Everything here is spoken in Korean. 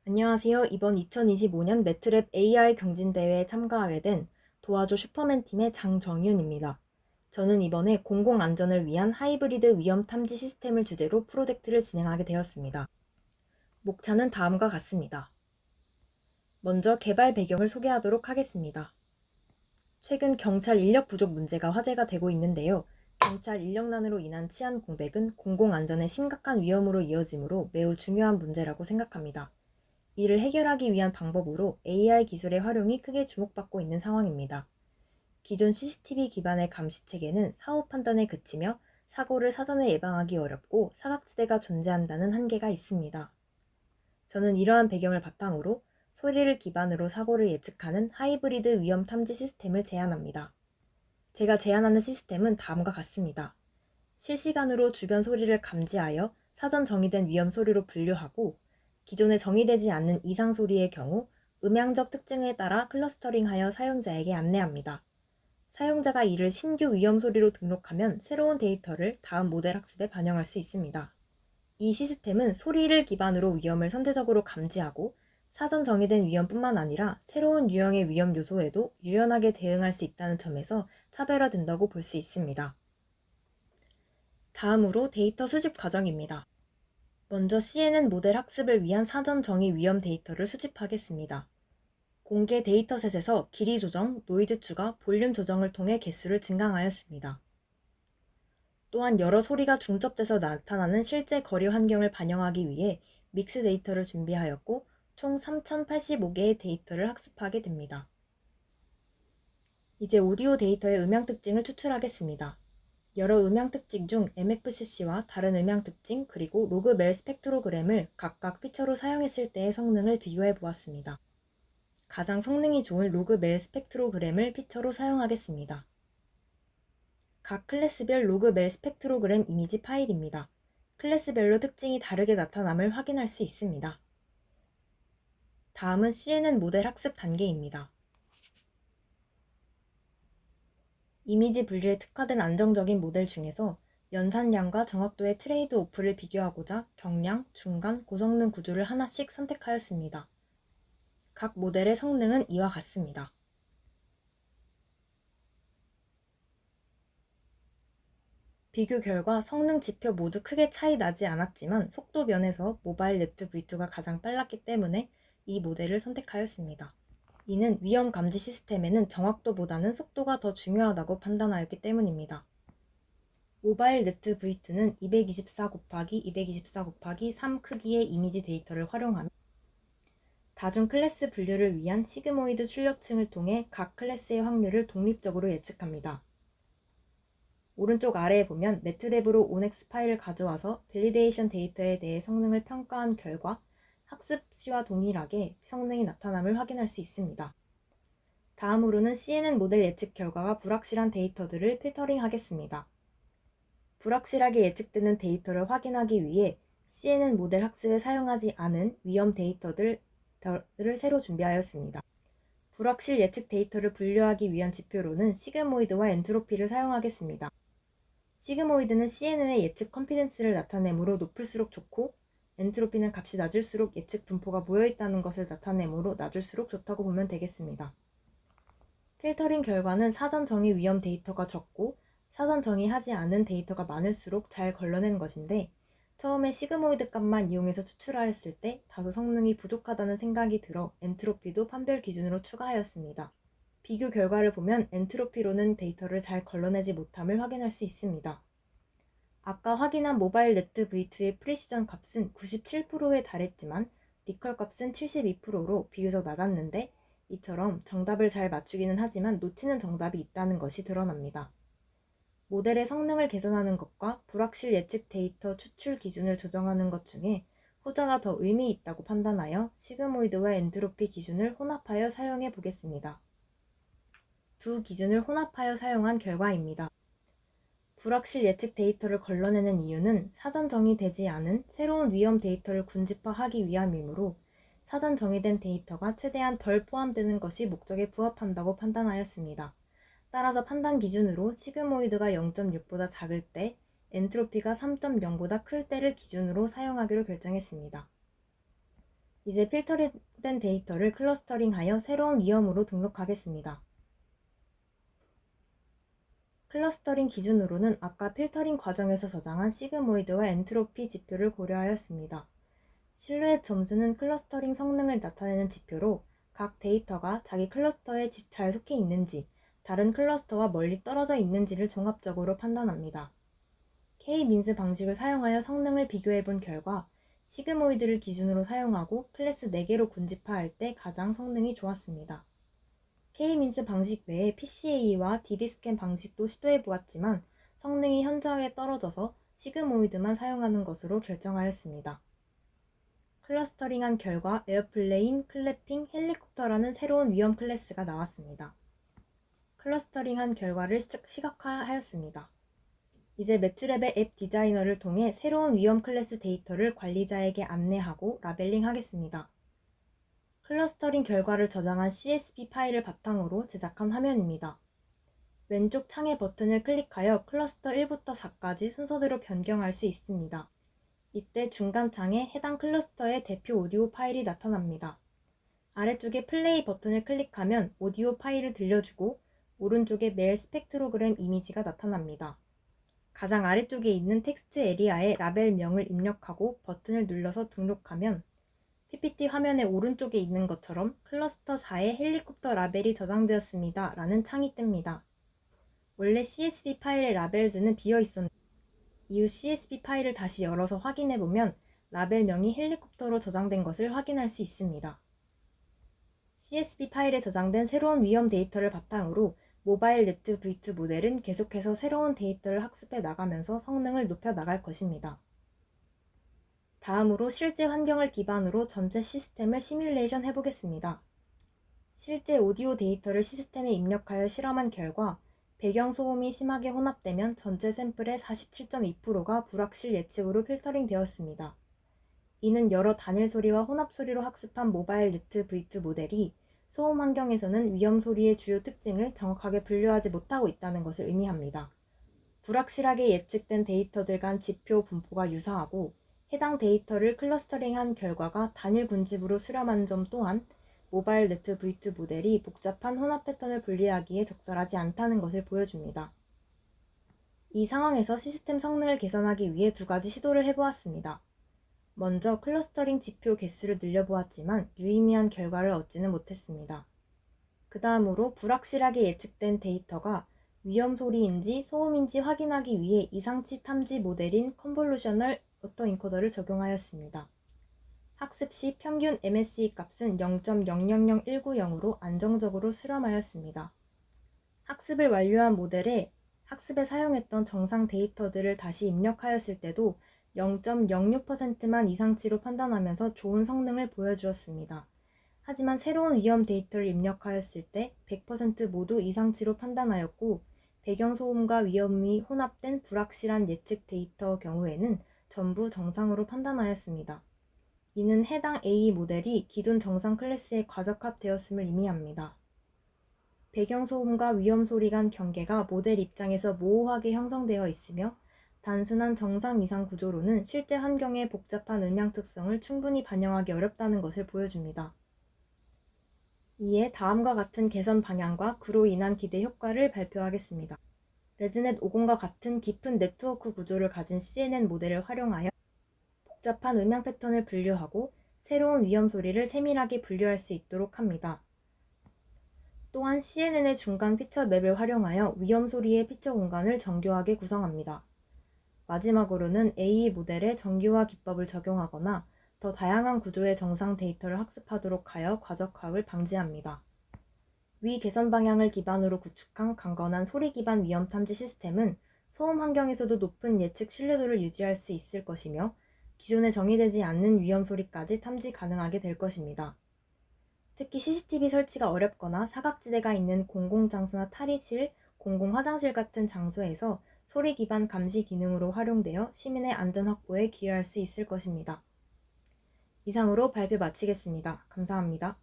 안녕하세요. 이번 2025년 매트랩 AI 경진대회에 참가하게 된 도와줘 슈퍼맨 팀의 장정윤입니다. 저는 이번에 공공안전을 위한 하이브리드 위험 탐지 시스템을 주제로 프로젝트를 진행하게 되었습니다. 목차는 다음과 같습니다. 먼저 개발 배경을 소개하도록 하겠습니다. 최근 경찰 인력 부족 문제가 화제가 되고 있는데요. 경찰 인력난으로 인한 치안 공백은 공공안전의 심각한 위험으로 이어지므로 매우 중요한 문제라고 생각합니다. 이를 해결하기 위한 방법으로 AI 기술의 활용이 크게 주목받고 있는 상황입니다. 기존 CCTV 기반의 감시 체계는 사후 판단에 그치며 사고를 사전에 예방하기 어렵고 사각지대가 존재한다는 한계가 있습니다. 저는 이러한 배경을 바탕으로 소리를 기반으로 사고를 예측하는 하이브리드 위험 탐지 시스템을 제안합니다. 제가 제안하는 시스템은 다음과 같습니다. 실시간으로 주변 소리를 감지하여 사전 정의된 위험 소리로 분류하고 기존에 정의되지 않는 이상 소리의 경우 음향적 특징에 따라 클러스터링하여 사용자에게 안내합니다. 사용자가 이를 신규 위험 소리로 등록하면 새로운 데이터를 다음 모델 학습에 반영할 수 있습니다. 이 시스템은 소리를 기반으로 위험을 선제적으로 감지하고 사전 정의된 위험뿐만 아니라 새로운 유형의 위험 요소에도 유연하게 대응할 수 있다는 점에서 차별화된다고 볼 수 있습니다. 다음으로 데이터 수집 과정입니다. 먼저 CNN 모델 학습을 위한 사전 정의 위험 데이터를 수집하겠습니다. 공개 데이터셋에서 길이 조정, 노이즈 추가, 볼륨 조정을 통해 개수를 증강하였습니다. 또한 여러 소리가 중첩돼서 나타나는 실제 거리 환경을 반영하기 위해 믹스 데이터를 준비하였고 총 3085개의 데이터를 학습하게 됩니다. 이제 오디오 데이터의 음향 특징을 추출하겠습니다. 여러 음향 특징 중 MFCC와 다른 음향 특징 그리고 로그 멜 스펙트로그램을 각각 피처로 사용했을 때의 성능을 비교해 보았습니다. 가장 성능이 좋은 로그 멜 스펙트로그램을 피처로 사용하겠습니다. 각 클래스별 로그 멜 스펙트로그램 이미지 파일입니다. 클래스별로 특징이 다르게 나타남을 확인할 수 있습니다. 다음은 CNN 모델 학습 단계입니다. 이미지 분류에 특화된 안정적인 모델 중에서 연산량과 정확도의 트레이드 오프를 비교하고자 경량, 중간, 고성능 구조를 하나씩 선택하였습니다. 각 모델의 성능은 이와 같습니다. 비교 결과 성능 지표 모두 크게 차이 나지 않았지만 속도 면에서 모바일 네트 V2가 가장 빨랐기 때문에 이 모델을 선택하였습니다. 이는 위험 감지 시스템에는 정확도보다는 속도가 더 중요하다고 판단하였기 때문입니다. 모바일 네트 V2는 224 곱하기 224 곱하기 3 크기의 이미지 데이터를 활용하며 다중 클래스 분류를 위한 시그모이드 출력층을 통해 각 클래스의 확률을 독립적으로 예측합니다. 오른쪽 아래에 보면 매트랩으로 온엑스 파일을 가져와서 밸리데이션 데이터에 대해 성능을 평가한 결과 학습 시와 동일하게 성능이 나타남을 확인할 수 있습니다. 다음으로는 CNN 모델 예측 결과가 불확실한 데이터들을 필터링 하겠습니다. 불확실하게 예측되는 데이터를 확인하기 위해 CNN 모델 학습에 사용하지 않은 위험 데이터들을 새로 준비하였습니다. 불확실 예측 데이터를 분류하기 위한 지표로는 시그모이드와 엔트로피를 사용하겠습니다. 시그모이드는 CNN의 예측 컨피던스를 나타내므로 높을수록 좋고 엔트로피는 값이 낮을수록 예측 분포가 모여있다는 것을 나타내므로 낮을수록 좋다고 보면 되겠습니다. 필터링 결과는 사전 정의 위험 데이터가 적고 사전 정의하지 않은 데이터가 많을수록 잘 걸러낸 것인데 처음에 시그모이드 값만 이용해서 추출하였을 때 다소 성능이 부족하다는 생각이 들어 엔트로피도 판별 기준으로 추가하였습니다. 비교 결과를 보면 엔트로피로는 데이터를 잘 걸러내지 못함을 확인할 수 있습니다. 아까 확인한 모바일 네트 V2의 프리시전 값은 97%에 달했지만 리컬 값은 72%로 비교적 낮았는데 이처럼 정답을 잘 맞추기는 하지만 놓치는 정답이 있다는 것이 드러납니다. 모델의 성능을 개선하는 것과 불확실 예측 데이터 추출 기준을 조정하는 것 중에 후자가 더 의미 있다고 판단하여 시그모이드와 엔트로피 기준을 혼합하여 사용해 보겠습니다. 두 기준을 혼합하여 사용한 결과입니다. 불확실 예측 데이터를 걸러내는 이유는 사전 정의되지 않은 새로운 위험 데이터를 군집화하기 위함이므로 사전 정의된 데이터가 최대한 덜 포함되는 것이 목적에 부합한다고 판단하였습니다. 따라서 판단 기준으로 시그모이드가 0.6보다 작을 때 엔트로피가 3.0보다 클 때를 기준으로 사용하기로 결정했습니다. 이제 필터링된 데이터를 클러스터링하여 새로운 위험으로 등록하겠습니다. 클러스터링 기준으로는 아까 필터링 과정에서 저장한 시그모이드와 엔트로피 지표를 고려하였습니다. 실루엣 점수는 클러스터링 성능을 나타내는 지표로 각 데이터가 자기 클러스터에 잘 속해 있는지, 다른 클러스터와 멀리 떨어져 있는지를 종합적으로 판단합니다. K-민스 방식을 사용하여 성능을 비교해 본 결과 시그모이드를 기준으로 사용하고 클래스 4개로 군집화할 때 가장 성능이 좋았습니다. K-민스 방식 외에 PCA와 DB스캔 방식도 시도해 보았지만 성능이 현저하게 떨어져서 시그모이드만 사용하는 것으로 결정하였습니다. 클러스터링한 결과 에어플레인, 클래핑, 헬리콥터라는 새로운 위험 클래스가 나왔습니다. 클러스터링한 결과를 시각화하였습니다. 이제 매트랩의 앱 디자이너를 통해 새로운 위험 클래스 데이터를 관리자에게 안내하고 라벨링하겠습니다. 클러스터링 결과를 저장한 CSV 파일을 바탕으로 제작한 화면입니다. 왼쪽 창의 버튼을 클릭하여 클러스터 1부터 4까지 순서대로 변경할 수 있습니다. 이때 중간 창에 해당 클러스터의 대표 오디오 파일이 나타납니다. 아래쪽에 플레이 버튼을 클릭하면 오디오 파일을 들려주고 오른쪽에 메일 스펙트로그램 이미지가 나타납니다. 가장 아래쪽에 있는 텍스트 에리아에 라벨명을 입력하고 버튼을 눌러서 등록하면 PPT 화면의 오른쪽에 있는 것처럼 클러스터 4에 헬리콥터 라벨이 저장되었습니다 라는 창이 뜹니다. 원래 CSV 파일의 라벨즈는 비어 있었는데 이후 CSV 파일을 다시 열어서 확인해보면 라벨명이 헬리콥터로 저장된 것을 확인할 수 있습니다. CSV 파일에 저장된 새로운 위험 데이터를 바탕으로 모바일 네트 V2 모델은 계속해서 새로운 데이터를 학습해 나가면서 성능을 높여 나갈 것입니다. 다음으로 실제 환경을 기반으로 전체 시스템을 시뮬레이션 해보겠습니다. 실제 오디오 데이터를 시스템에 입력하여 실험한 결과 배경 소음이 심하게 혼합되면 전체 샘플의 47.2%가 불확실 예측으로 필터링 되었습니다. 이는 여러 단일 소리와 혼합 소리로 학습한 모바일 네트 V2 모델이 소음 환경에서는 위험 소리의 주요 특징을 정확하게 분류하지 못하고 있다는 것을 의미합니다. 불확실하게 예측된 데이터들 간 지표 분포가 유사하고 해당 데이터를 클러스터링한 결과가 단일 군집으로 수렴한 점 또한 모바일 네트 V2 모델이 복잡한 혼합 패턴을 분리하기에 적절하지 않다는 것을 보여줍니다. 이 상황에서 시스템 성능을 개선하기 위해 2가지 시도를 해보았습니다. 먼저 클러스터링 지표 개수를 늘려보았지만 유의미한 결과를 얻지는 못했습니다. 그 다음으로 불확실하게 예측된 데이터가 위험 소리인지 소음인지 확인하기 위해 이상치 탐지 모델인 컨볼루셔널 오토인코더를 적용하였습니다. 학습 시 평균 MSE 값은 0.000190으로 안정적으로 수렴하였습니다. 학습을 완료한 모델에 학습에 사용했던 정상 데이터들을 다시 입력하였을 때도 0.06%만 이상치로 판단하면서 좋은 성능을 보여주었습니다. 하지만 새로운 위험 데이터를 입력하였을 때 100% 모두 이상치로 판단하였고 배경소음과 위험이 혼합된 불확실한 예측 데이터 경우에는 전부 정상으로 판단하였습니다. 이는 해당 A 모델이 기존 정상 클래스에 과적합되었음을 의미합니다. 배경소음과 위험소리 간 경계가 모델 입장에서 모호하게 형성되어 있으며 단순한 정상 이상 구조로는 실제 환경의 복잡한 음향 특성을 충분히 반영하기 어렵다는 것을 보여줍니다. 이에 다음과 같은 개선 방향과 그로 인한 기대 효과를 발표하겠습니다. 레즈넷 50과 같은 깊은 네트워크 구조를 가진 CNN 모델을 활용하여 복잡한 음향 패턴을 분류하고 새로운 위험 소리를 세밀하게 분류할 수 있도록 합니다. 또한 CNN의 중간 피처 맵을 활용하여 위험 소리의 피처 공간을 정교하게 구성합니다. 마지막으로는 A 모델에 정교화 기법을 적용하거나 더 다양한 구조의 정상 데이터를 학습하도록 하여 과적합을 방지합니다. 위 개선 방향을 기반으로 구축한 강건한 소리 기반 위험 탐지 시스템은 소음 환경에서도 높은 예측 신뢰도를 유지할 수 있을 것이며 기존에 정의되지 않는 위험 소리까지 탐지 가능하게 될 것입니다. 특히 CCTV 설치가 어렵거나 사각지대가 있는 공공장소나 탈의실, 공공화장실 같은 장소에서 소리 기반 감시 기능으로 활용되어 시민의 안전 확보에 기여할 수 있을 것입니다. 이상으로 발표 마치겠습니다. 감사합니다.